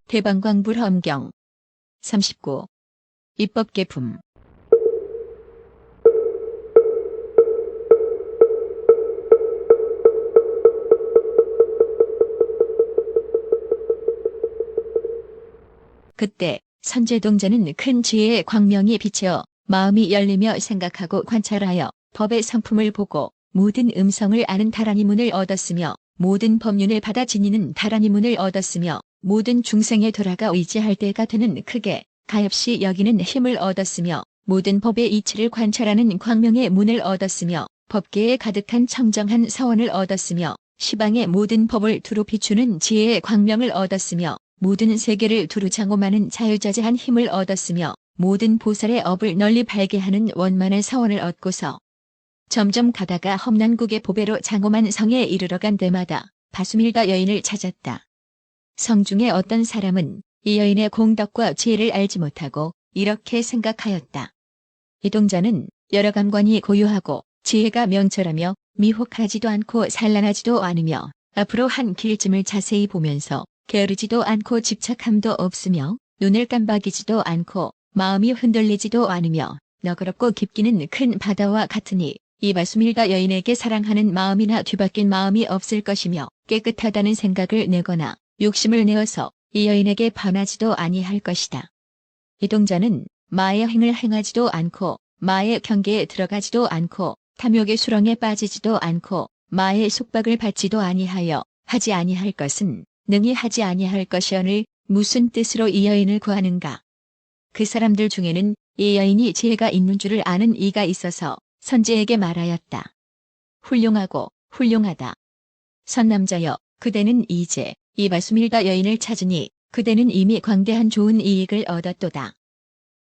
대방광불험경 39. 입법개품. 그때 선제동자는 큰 지혜의 광명이 비치어 마음이 열리며 생각하고 관찰하여 법의 성품을 보고 모든 음성을 아는 다라니문을 얻었으며 모든 법륜을 받아 지니는 다라니문을 얻었으며 모든 중생에 돌아가 의지할 때가 되는 크게 가엾이 여기는 힘을 얻었으며 모든 법의 이치를 관찰하는 광명의 문을 얻었으며 법계에 가득한 청정한 서원을 얻었으며 시방의 모든 법을 두루 비추는 지혜의 광명을 얻었으며 모든 세계를 두루 장엄하는 자유자재한 힘을 얻었으며 모든 보살의 업을 널리 발개하는 원만한 서원을 얻고서 점점 가다가 험난국의 보배로 장엄한 성에 이르러 간 데마다 바수밀다 여인을 찾았다. 성 중에 어떤 사람은 이 여인의 공덕과 지혜를 알지 못하고 이렇게 생각하였다. 이 동자는 여러 감관이 고요하고 지혜가 명철하며 미혹하지도 않고 산란하지도 않으며 앞으로 한 길쯤을 자세히 보면서 게으르지도 않고 집착함도 없으며 눈을 깜박이지도 않고 마음이 흔들리지도 않으며 너그럽고 깊기는 큰 바다와 같으니 이 바수밀다 여인에게 사랑하는 마음이나 뒤바뀐 마음이 없을 것이며 깨끗하다는 생각을 내거나 욕심을 내어서 이 여인에게 반하지도 아니할 것이다. 이 동자는 마의 행을 행하지도 않고 마의 경계에 들어가지도 않고 탐욕의 수렁에 빠지지도 않고 마의 속박을 받지도 아니하여 하지 아니할 것은 능히 하지 아니할 것이오늘 무슨 뜻으로 이 여인을 구하는가. 그 사람들 중에는 이 여인이 지혜가 있는 줄을 아는 이가 있어서 선제에게 말하였다. 훌륭하고 훌륭하다. 선남자여, 그대는 이제 이 바수밀다 여인을 찾으니 그대는 이미 광대한 좋은 이익을 얻었도다.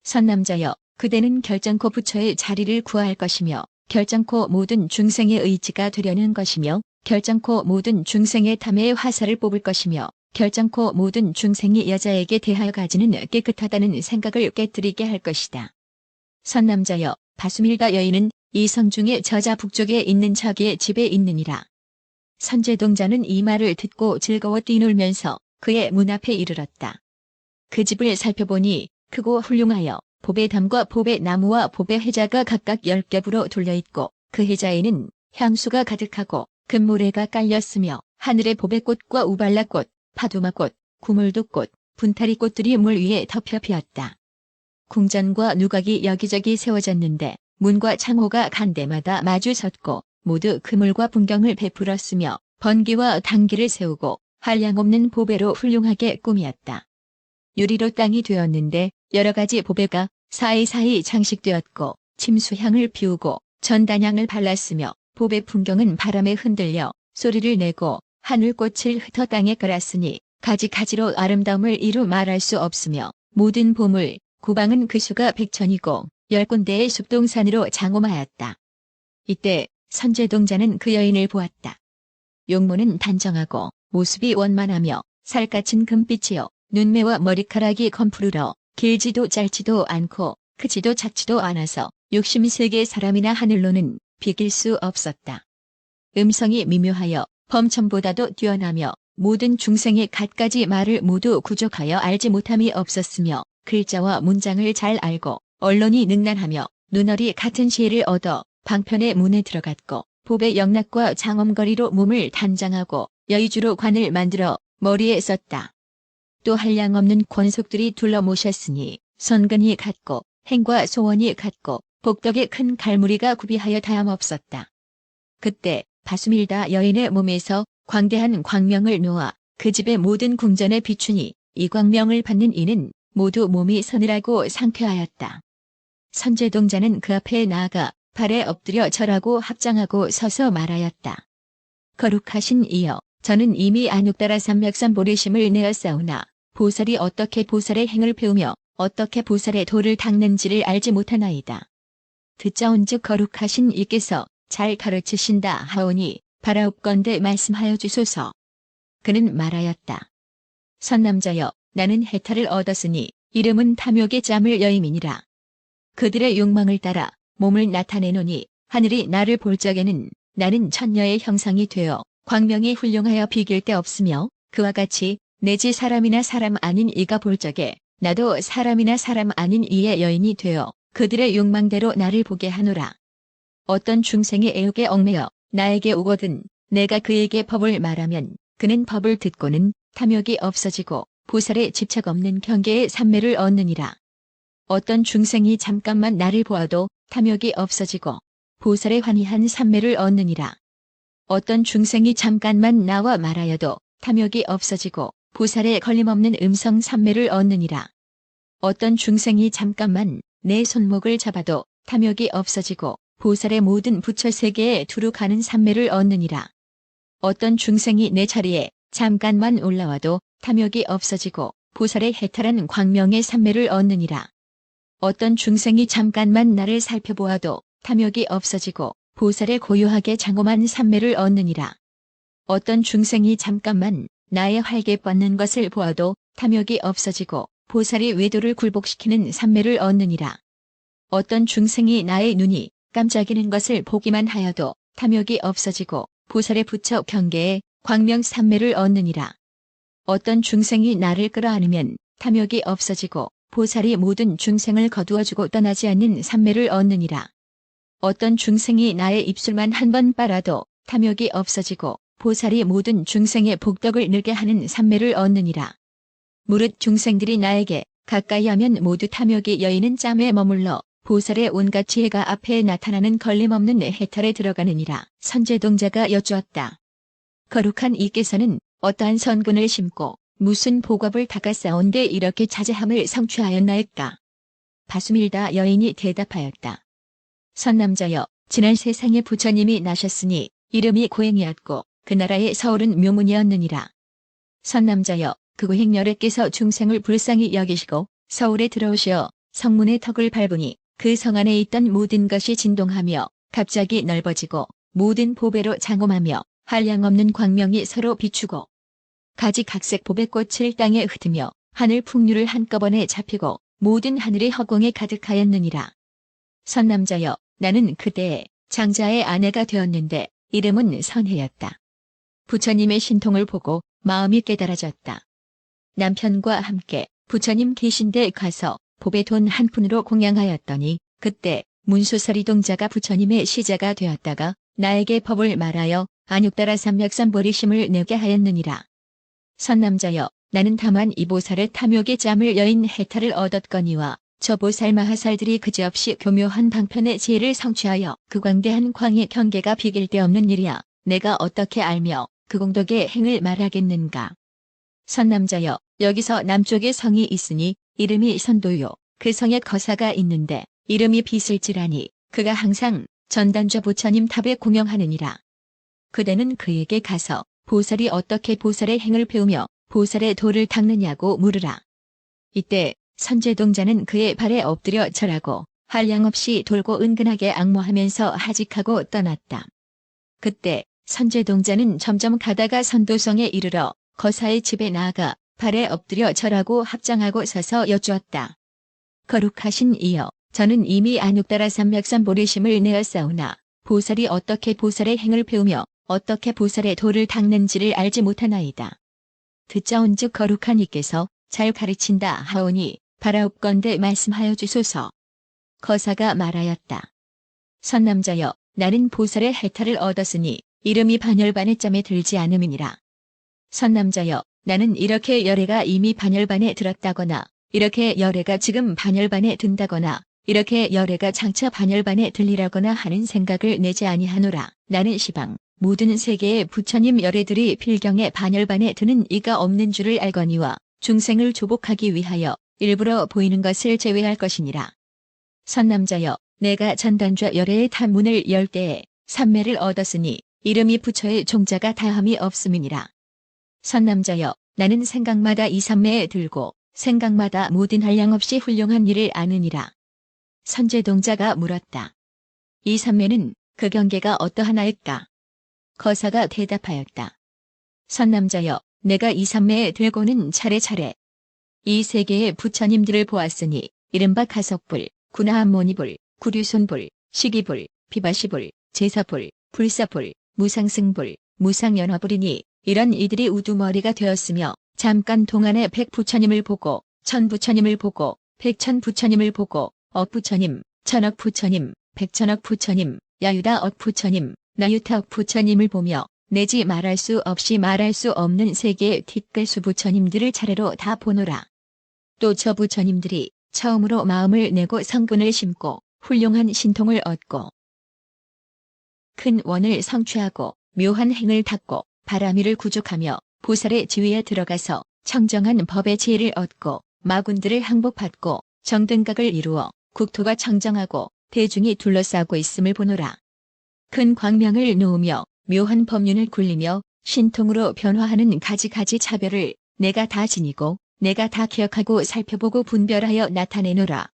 선남자여, 그대는 결정코 부처의 자리를 구할 것이며 결정코 모든 중생의 의지가 되려는 것이며 결정코 모든 중생의 탐의 화살을 뽑을 것이며 결정코 모든 중생이 여자에게 대하여 가지는 깨끗하다는 생각을 깨뜨리게 할 것이다. 선남자여, 바수밀다 여인은 이 성 중에 저자 북쪽에 있는 자기의 집에 있느니라. 선제동자는 이 말을 듣고 즐거워 뛰놀면서 그의 문 앞에 이르렀다. 그 집을 살펴보니 크고 훌륭하여 보배 담과 보배 나무와 보배 해자가 각각 10겹으로 둘려있고 그 해자에는 향수가 가득하고 금모래가 깔렸으며 하늘의 보배꽃과 우발라꽃, 파두마꽃, 구물두꽃, 분타리꽃들이 물 위에 덮여 피었다. 궁전과 누각이 여기저기 세워졌는데 문과 창호가 간 데마다 마주 섰고 모두 그물과 분경을 베풀었으며 번기와 당기를 세우고 한량없는 보배로 훌륭하게 꾸몄다. 유리로 땅이 되었는데 여러 가지 보배가 사이사이 장식되었고 침수향을 피우고 전단향을 발랐으며 보배 풍경은 바람에 흔들려 소리를 내고 하늘꽃을 흩어 땅에 깔았으니 가지가지로 아름다움을 이루 말할 수 없으며 모든 보물, 구방은 그 수가 100천이고 10군데의 숲동산으로 장엄하였다. 이때 선제동자는 그 여인을 보았다. 용모는 단정하고 모습이 원만하며 살갗은 금빛이요 눈매와 머리카락이 검푸르러 길지도 짧지도 않고 크지도 작지도 않아서 욕심세계 사람이나 하늘로는 비길 수 없었다. 음성이 미묘하여 범천보다도 뛰어나며 모든 중생의 갖가지 말을 모두 구족하여 알지 못함이 없었으며 글자와 문장을 잘 알고 언론이 능란하며 눈알이 같은 지혜를 얻어 방편의 문에 들어갔고 보배 영락과 장엄거리로 몸을 단장하고 여의주로 관을 만들어 머리에 썼다. 또 한량없는 권속들이 둘러 모셨으니 선근이 같고 행과 소원이 같고 복덕의 큰 갈무리가 구비하여 다함없었다. 그때 바수밀다 여인의 몸에서 광대한 광명을 놓아 그 집의 모든 궁전에 비추니 이 광명을 받는 이는 모두 몸이 서늘하고 상쾌하였다. 선제동자는 그 앞에 나아가 발에 엎드려 절하고 합장하고 서서 말하였다. 거룩하신 이여, 저는 이미 안육따라 삼맥산 보리심을 내었사오나 보살이 어떻게 보살의 행을 배우며 어떻게 보살의 도를 닦는지를 알지 못하나이다. 듣자온즉 거룩하신 이께서 잘 가르치신다 하오니 바라옵건대 말씀하여 주소서. 그는 말하였다. 선남자여, 나는 해탈을 얻었으니 이름은 탐욕의 짬을 여임이니라. 그들의 욕망을 따라 몸을 나타내노니 하늘이 나를 볼 적에는 나는 천녀의 형상이 되어 광명이 훌륭하여 비길 데 없으며 그와 같이 내지 사람이나 사람 아닌 이가 볼 적에 나도 사람이나 사람 아닌 이의 여인이 되어 그들의 욕망대로 나를 보게 하노라. 어떤 중생이 애욕에 얽매여 나에게 오거든 내가 그에게 법을 말하면 그는 법을 듣고는 탐욕이 없어지고 보살의 집착 없는 경계의 삼매를 얻느니라. 어떤 중생이 잠깐만 나를 보아도 탐욕이 없어지고 보살의 환희한 삼매를 얻느니라. 어떤 중생이 잠깐만 나와 말하여도 탐욕이 없어지고 보살의 걸림없는 음성 삼매를 얻느니라. 어떤 중생이 잠깐만 내 손목을 잡아도 탐욕이 없어지고 보살의 모든 부처 세계에 두루 가는 삼매를 얻느니라. 어떤 중생이 내 자리에 잠깐만 올라와도 탐욕이 없어지고 보살의 해탈한 광명의 삼매를 얻느니라. 어떤 중생이 잠깐만 나를 살펴보아도 탐욕이 없어지고 보살의 고요하게 장엄한 삼매를 얻느니라. 어떤 중생이 잠깐만 나의 활개 뻗는 것을 보아도 탐욕이 없어지고 보살이 외도를 굴복시키는 삼매를 얻느니라. 어떤 중생이 나의 눈이 깜짝이는 것을 보기만 하여도 탐욕이 없어지고 보살의 부처 경계에 광명 삼매를 얻느니라. 어떤 중생이 나를 끌어안으면 탐욕이 없어지고 보살이 모든 중생을 거두어주고 떠나지 않는 삼매를 얻느니라. 어떤 중생이 나의 입술만 한 번 빨아도 탐욕이 없어지고 보살이 모든 중생의 복덕을 늘게 하는 삼매를 얻느니라. 무릇 중생들이 나에게 가까이 하면 모두 탐욕이 여의는 짬에 머물러 보살의 온갖 지혜가 앞에 나타나는 걸림없는 해탈에 들어가느니라. 선제동자가 여쭈었다. 거룩한 이께서는 어떠한 선군을 심고 무슨 복업을 닦아 쌓온데 이렇게 자제함을 성취하였나이까. 바수밀다 여인이 대답하였다. 선남자여, 지난 세상에 부처님이 나셨으니 이름이 고행이었고 그 나라의 서울은 묘문이었느니라. 선남자여, 그 고행열애께서 중생을 불쌍히 여기시고 서울에 들어오시어 성문의 턱을 밟으니 그 성 안에 있던 모든 것이 진동하며 갑자기 넓어지고 모든 보배로 장엄하며 한량없는 광명이 서로 비추고 가지각색 보배꽃을 땅에 흩으며 하늘 풍류를 한꺼번에 잡히고 모든 하늘이 허공에 가득하였느니라. 선남자여, 나는 그때에 장자의 아내가 되었는데 이름은 선혜였다. 부처님의 신통을 보고 마음이 깨달아졌다. 남편과 함께 부처님 계신 데 가서 보배 돈 한 푼으로 공양하였더니 그때 문수서리동자가 부처님의 시자가 되었다가 나에게 법을 말하여 안육따라 삼맥삼보리심을 내게 하였느니라. 선남자여, 나는 다만 이 보살의 탐욕의 짬을 여인 해탈을 얻었거니와 저 보살 마하살들이 그지없이 교묘한 방편의 지혜를 성취하여 그 광대한 광의 경계가 비길 데 없는 일이야. 내가 어떻게 알며 그 공덕의 행을 말하겠는가. 선남자여, 여기서 남쪽에 성이 있으니 이름이 선도요. 그 성에 거사가 있는데 이름이 비슬지라니 그가 항상 전단좌 부처님 탑에 공영하느니라. 그대는 그에게 가서 보살이 어떻게 보살의 행을 배우며 보살의 도를 닦느냐고 물으라. 이때 선제동자는 그의 발에 엎드려 절하고 한량없이 돌고 은근하게 앙모하면서 하직하고 떠났다. 그때 선제동자는 점점 가다가 선도성에 이르러 거사의 집에 나아가 발에 엎드려 절하고 합장하고 서서 여쭈었다. 거룩하신 이여, 저는 이미 안육따라 삼맥삼보리심을 내었사오나 보살이 어떻게 보살의 행을 배우며 어떻게 보살의 도를 닦는지를 알지 못하나이다. 듣자온즉 거룩한 이께서 잘 가르친다 하오니 바라옵건대 말씀하여 주소서. 거사가 말하였다. 선남자여, 나는 보살의 해탈을 얻었으니 이름이 반열반의 짬에 들지 않음이니라. 선남자여, 나는 이렇게 열애가 이미 반열반에 들었다거나 이렇게 열애가 지금 반열반에 든다거나 이렇게 열애가 장차 반열반에 들리라거나 하는 생각을 내지 아니하노라. 나는 시방 모든 세계의 부처님 열애들이 필경에 반열반에 드는 이가 없는 줄을 알거니와 중생을 조복하기 위하여 일부러 보이는 것을 제외할 것이니라. 선남자여, 내가 전단좌 열애의 탐문을 열 때에 삼매를 얻었으니 이름이 부처의 종자가 다함이 없음이니라. 선남자여, 나는 생각마다 이 삼매에 들고 생각마다 모든 한량없이 훌륭한 일을 아느니라. 선제동자가 물었다. 이 삼매는 그 경계가 어떠하나이까? 거사가 대답하였다. 선남자여, 내가 이 삼매에 들고는 차례차례 이 세 개의 부처님들을 보았으니 이른바 가석불, 구나함모니불, 구류손불, 시기불, 비바시불, 제사불, 불사불, 무상승불, 무상연화불이니 이런 이들이 우두머리가 되었으며 잠깐 동안에 백부처님을 보고 천부처님을 보고 백천부처님을 보고 억부처님, 천억부처님, 백천억부처님, 야유다억부처님, 나유타억부처님을 보며 내지 말할 수 없이 말할 수 없는 세 개의 뒷글수 부처님들을 차례로 다 보노라. 또 저 부처님들이 처음으로 마음을 내고 성분을 심고 훌륭한 신통을 얻고 큰 원을 성취하고 묘한 행을 닦고 바라미를 구족하며 보살의 지위에 들어가서 청정한 법의 지혜를 얻고 마군들을 항복받고 정등각을 이루어 국토가 청정하고 대중이 둘러싸고 있음을 보노라. 큰 광명을 놓으며 묘한 법륜을 굴리며 신통으로 변화하는 가지가지 차별을 내가 다 지니고 내가 다 기억하고 살펴보고 분별하여 나타내노라.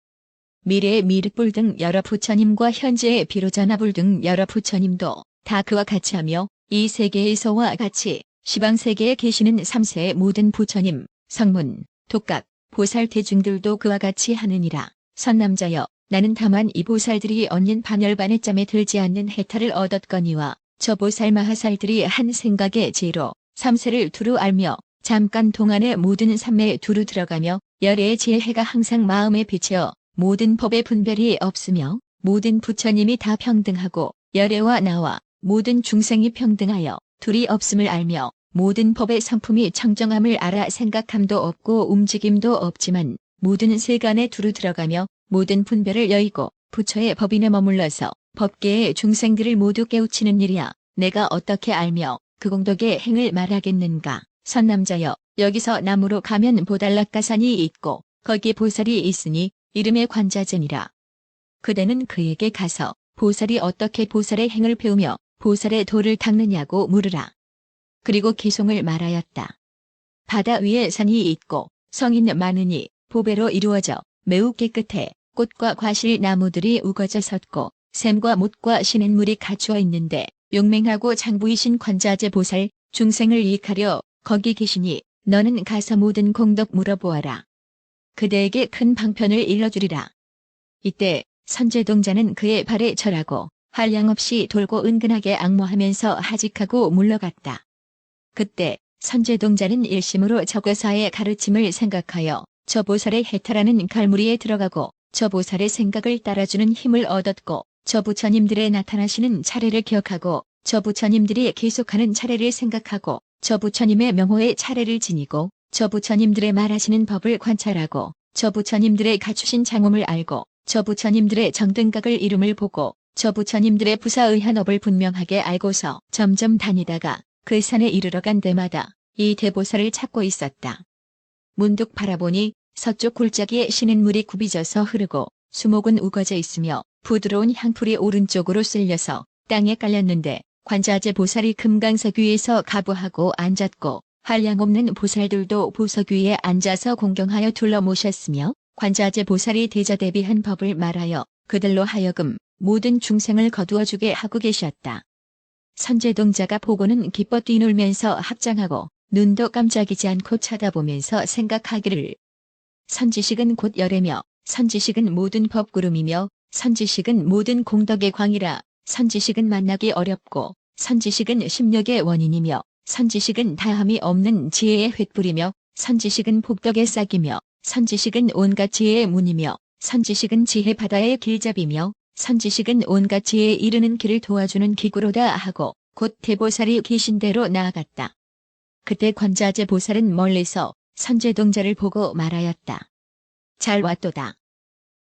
미래의 미륵불 등 여러 부처님과 현재의 비로자나불 등 여러 부처님도 다 그와 같이 하며 이 세계에서와 같이 시방세계에 계시는 3세의 모든 부처님, 성문, 독각, 보살 대중들도 그와 같이 하느니라. 선남자여, 나는 다만 이 보살들이 얹는 반열반의 짬에 들지 않는 해탈을 얻었거니와 저 보살 마하살들이 한 생각의 지혜로 3세를 두루 알며 잠깐 동안에 모든 삼매에 두루 들어가며 열애의 지혜가 항상 마음에 비치어 모든 법의 분별이 없으며 모든 부처님이 다 평등하고 열애와 나와 모든 중생이 평등하여 둘이 없음을 알며 모든 법의 성품이 청정함을 알아 생각함도 없고 움직임도 없지만 모든 세간에 두루 들어가며 모든 분별을 여의고 부처의 법인에 머물러서 법계의 중생들을 모두 깨우치는 일이야. 내가 어떻게 알며 그 공덕의 행을 말하겠는가. 선남자여, 여기서 남으로 가면 보달락가산이 있고 거기 보살이 있으니 이름의 관자전이라. 그대는 그에게 가서 보살이 어떻게 보살의 행을 배우며 보살의 도를 닦느냐고 물으라. 그리고 기송을 말하였다. 바다 위에 산이 있고 성인 많으니 보배로 이루어져 매우 깨끗해 꽃과 과실 나무들이 우거져 섰고 샘과 못과 시냇물이 갖추어 있는데 용맹하고 장부이신 관자재 보살 중생을 이익하려 거기 계시니 너는 가서 모든 공덕 물어보아라. 그대에게 큰 방편을 일러주리라. 이때 선제동자는 그의 발에 절하고 한량없이 돌고 은근하게 앙모하면서 하직하고 물러갔다. 그때 선제동자는 일심으로 저 거사의 가르침을 생각하여 저 보살의 해탈하는 갈무리에 들어가고 저 보살의 생각을 따라주는 힘을 얻었고 저 부처님들의 나타나시는 차례를 기억하고 저 부처님들이 계속하는 차례를 생각하고 저 부처님의 명호의 차례를 지니고 저 부처님들의 말하시는 법을 관찰하고 저 부처님들의 갖추신 장엄을 알고 저 부처님들의 정등각을 이름을 보고 저 부처님들의 부사의한 업을 분명하게 알고서 점점 다니다가 그 산에 이르러 간 데마다 이 대보살을 찾고 있었다. 문득 바라보니 서쪽 골짜기에 시냇물이 굽이져서 흐르고 수목은 우거져 있으며 부드러운 향풀이 오른쪽으로 쓸려서 땅에 깔렸는데 관자재 보살이 금강석 위에서 가부하고 앉았고 한량 없는 보살들도 보석 위에 앉아서 공경하여 둘러 모셨으며 관자재 보살이 대자대비한 법을 말하여 그들로 하여금 모든 중생을 거두어주게 하고 계셨다. 선제동자가 보고는 기뻐 뛰놀면서 합장하고 눈도 깜짝이지 않고 쳐다보면서 생각하기를 선지식은 곧 열애며 선지식은 모든 법구름이며 선지식은 모든 공덕의 광이라. 선지식은 만나기 어렵고 선지식은 심력의 원인이며 선지식은 다함이 없는 지혜의 횃불이며 선지식은 복덕의 싹이며 선지식은 온갖 지혜의 문이며 선지식은 지혜 바다의 길잡이며 선지식은 온갖 지혜에 이르는 길을 도와주는 기구로다 하고 곧 대보살이 계신 대로 나아갔다. 그때 관자재 보살은 멀리서 선제동자를 보고 말하였다. 잘 왔도다.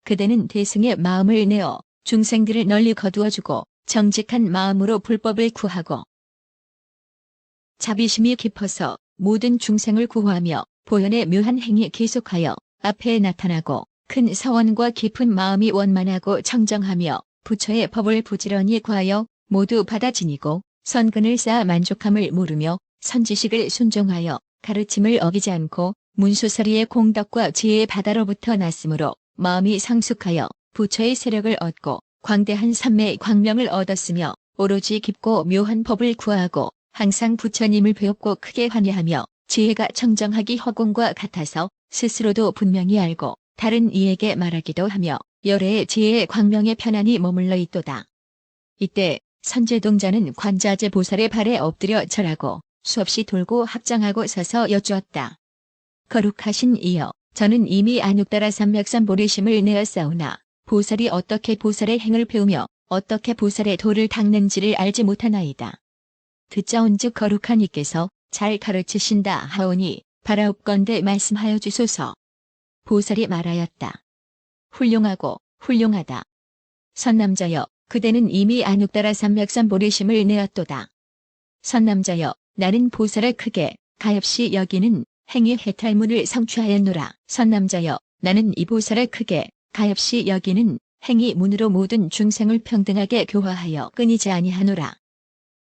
그대는 대승의 마음을 내어 중생들을 널리 거두어주고 정직한 마음으로 불법을 구하고 자비심이 깊어서 모든 중생을 구하며 보현의 묘한 행이 계속하여 앞에 나타나고 큰 서원과 깊은 마음이 원만하고 청정하며 부처의 법을 부지런히 구하여 모두 받아 지니고 선근을 쌓아 만족함을 모르며 선지식을 순종하여 가르침을 어기지 않고 문수서리의 공덕과 지혜의 바다로부터 났으므로 마음이 상숙하여 부처의 세력을 얻고 광대한 삼매의 광명을 얻었으며 오로지 깊고 묘한 법을 구하고 항상 부처님을 배웠고 크게 환희하며 지혜가 청정하기 허공과 같아서 스스로도 분명히 알고 다른 이에게 말하기도 하며 열애의 지혜의 광명에 편안히 머물러 있도다. 이때 선제동자는 관자재 보살의 발에 엎드려 절하고 수없이 돌고 합장하고 서서 여쭈었다. 거룩하신 이여, 저는 이미 안육따라 삼맥산 보리심을 내었사오나 보살이 어떻게 보살의 행을 배우며 어떻게 보살의 도를 닦는지를 알지 못하나이다. 듣자온즉 거룩한 이께서 잘 가르치신다 하오니 바라옵건대 말씀하여 주소서. 보살이 말하였다. 훌륭하고 훌륭하다. 선남자여, 그대는 이미 안육따라 삼맥산 보리심을 내었도다. 선남자여, 나는 보살을 크게 가엾이 여기는 행위 해탈문을 성취하였노라. 선남자여, 나는 이 보살을 크게 가엾이 여기는 행위 문으로 모든 중생을 평등하게 교화하여 끊이지 아니하노라.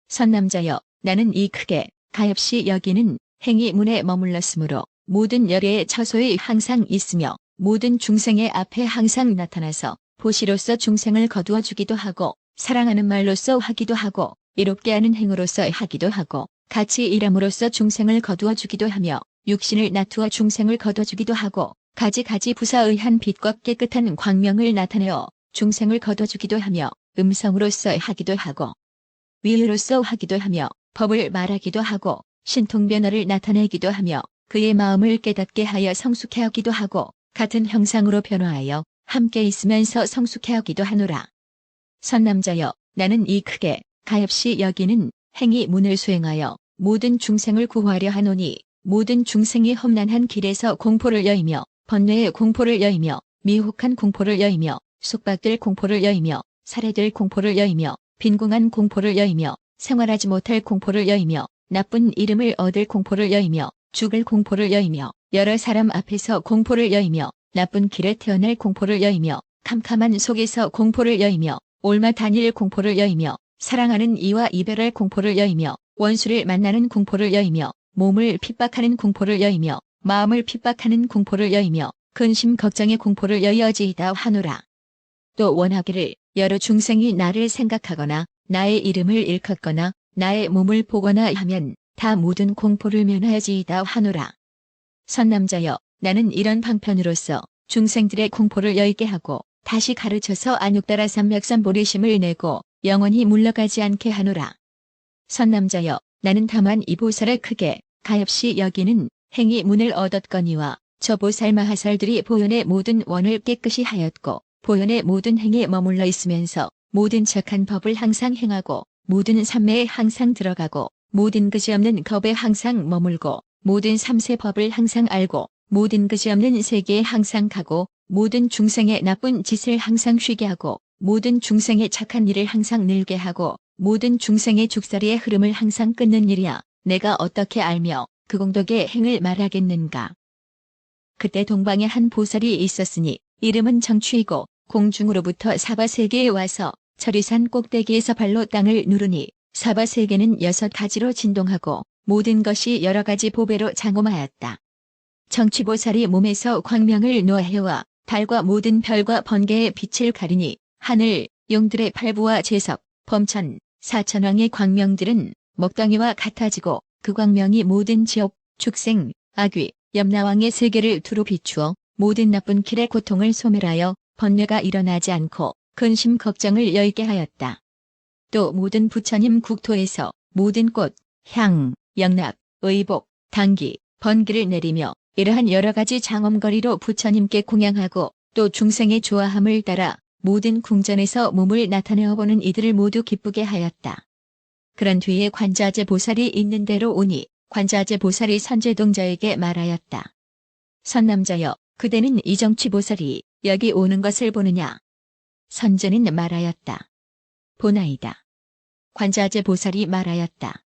선남자여, 나는 이 크게 가엾이 여기는 행위 문에 머물렀으므로 모든 열애의 처소에 항상 있으며 모든 중생의 앞에 항상 나타나서 보시로서 중생을 거두어 주기도 하고 사랑하는 말로써 하기도 하고 이롭게 하는 행으로서 하기도 하고 같이 일함으로써 중생을 거두어 주기도 하며 육신을 나투어 중생을 거두어 주기도 하고 가지가지 부사의한 빛과 깨끗한 광명을 나타내어 중생을 거두어 주기도 하며 음성으로서 하기도 하고 위로서 하기도 하며 법을 말하기도 하고 신통변화를 나타내기도 하며 그의 마음을 깨닫게 하여 성숙해 하기도 하고 같은 형상으로 변화하여 함께 있으면서 성숙해 하기도 하노라. 선남자여, 나는 이 크게 가엾이 여기는 행위 문을 수행하여 모든 중생을 구하려 하노니 모든 중생이 험난한 길에서 공포를 여이며 번뇌의 공포를 여이며 미혹한 공포를 여이며 속박될 공포를 여이며 살해될 공포를 여이며 빈궁한 공포를 여이며 생활하지 못할 공포를 여이며 나쁜 이름을 얻을 공포를 여이며 죽을 공포를 여이며 여러 사람 앞에서 공포를 여이며 나쁜 길에 태어날 공포를 여이며 캄캄한 속에서 공포를 여이며 올마 다닐 공포를 여이며 사랑하는 이와 이별할 공포를 여이며 원수를 만나는 공포를 여이며 몸을 핍박하는 공포를 여이며 마음을 핍박하는 공포를 여이며 근심 걱정의 공포를 여의어지이다 하노라. 또 원하기를 여러 중생이 나를 생각하거나 나의 이름을 일컫거나 나의 몸을 보거나 하면 다 모든 공포를 면하여지이다 하노라. 선남자여, 나는 이런 방편으로서 중생들의 공포를 여의게 하고 다시 가르쳐서 안육따라 삼맥산 보리심을 내고 영원히 물러가지 않게 하노라. 선남자여, 나는 다만 이 보살을 크게 가엾이 여기는 행위 문을 얻었거니와 저 보살 마하살들이 보현의 모든 원을 깨끗이 하였고 보현의 모든 행에 머물러 있으면서 모든 착한 법을 항상 행하고 모든 삼매에 항상 들어가고 모든 그지없는 겁에 항상 머물고 모든 삼세 법을 항상 알고 모든 그지없는 세계에 항상 가고 모든 중생의 나쁜 짓을 항상 쉬게 하고 모든 중생의 착한 일을 항상 늘게 하고 모든 중생의 죽사리의 흐름을 항상 끊는 일이야. 내가 어떻게 알며 그 공덕의 행을 말하겠는가. 그때 동방에 한 보살이 있었으니 이름은 정취이고 공중으로부터 사바세계에 와서 철이산 꼭대기에서 발로 땅을 누르니 사바세계는 6가지로 진동하고 모든 것이 여러 가지 보배로 장엄하였다. 정취보살이 몸에서 광명을 놓아해와 달과 모든 별과 번개의 빛을 가리니 하늘, 용들의 팔부와 제석, 범천, 사천왕의 광명들은 먹덩이와 같아지고 그 광명이 모든 지옥, 축생, 악귀, 염라왕의 세계를 두루 비추어 모든 나쁜 길의 고통을 소멸하여 번뇌가 일어나지 않고 근심 걱정을 여의게 하였다. 또 모든 부처님 국토에서 모든 꽃, 향, 영락, 의복, 당기, 번기를 내리며 이러한 여러 가지 장엄거리로 부처님께 공양하고 또 중생의 좋아함을 따라 모든 궁전에서 몸을 나타내어 보는 이들을 모두 기쁘게 하였다. 그런 뒤에 관자재 보살이 있는 데로 오니 관자재 보살이 선제동자에게 말하였다. 선남자여, 그대는 이정취 보살이 여기 오는 것을 보느냐? 선제는 말하였다. 보나이다. 관자재 보살이 말하였다.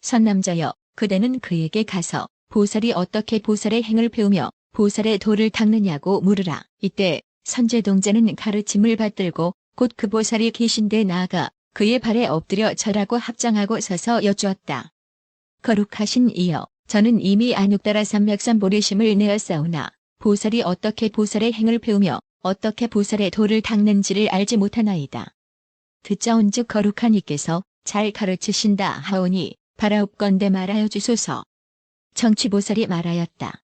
선남자여, 그대는 그에게 가서 보살이 어떻게 보살의 행을 배우며 보살의 도를 닦느냐고 물으라. 이때 선제동자는 가르침을 받들고 곧 그 보살이 계신 데 나아가 그의 발에 엎드려 절하고 합장하고 서서 여쭈었다. 거룩하신 이여, 저는 이미 안육따라 삼맥산 보리심을 내었사오나 보살이 어떻게 보살의 행을 배우며 어떻게 보살의 도를 닦는지를 알지 못하나이다. 듣자온즉 거룩한 이께서 잘 가르치신다 하오니 바라옵건대 말하여 주소서. 정취보살이 말하였다.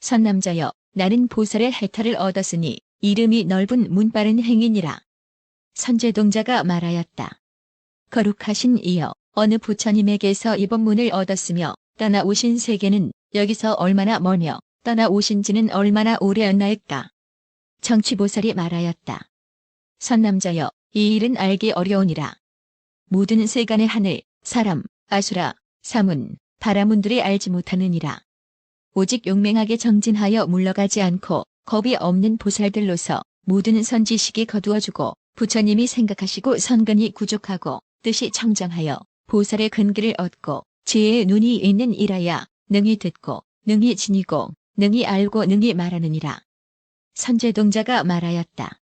선남자여, 나는 보살의 해탈을 얻었으니 이름이 넓은 문빠른 행인이라. 선제동자가 말하였다. 거룩하신 이여, 어느 부처님에게서 이 법문을 얻었으며 떠나오신 세계는 여기서 얼마나 머며 떠나오신 지는 얼마나 오래였나이까. 정취보살이 말하였다. 선남자여, 이 일은 알기 어려우니라. 모든 세간의 하늘, 사람, 아수라, 사문, 바라문들이 알지 못하느니라. 오직 용맹하게 정진하여 물러가지 않고 겁이 없는 보살들로서 모든 선지식이 거두어주고 부처님이 생각하시고 선근이 구족하고 뜻이 청정하여 보살의 근기를 얻고 지혜의 눈이 있는 이라야 능히 듣고 능히 지니고 능히 알고 능히 말하느니라. 선제동자가 말하였다.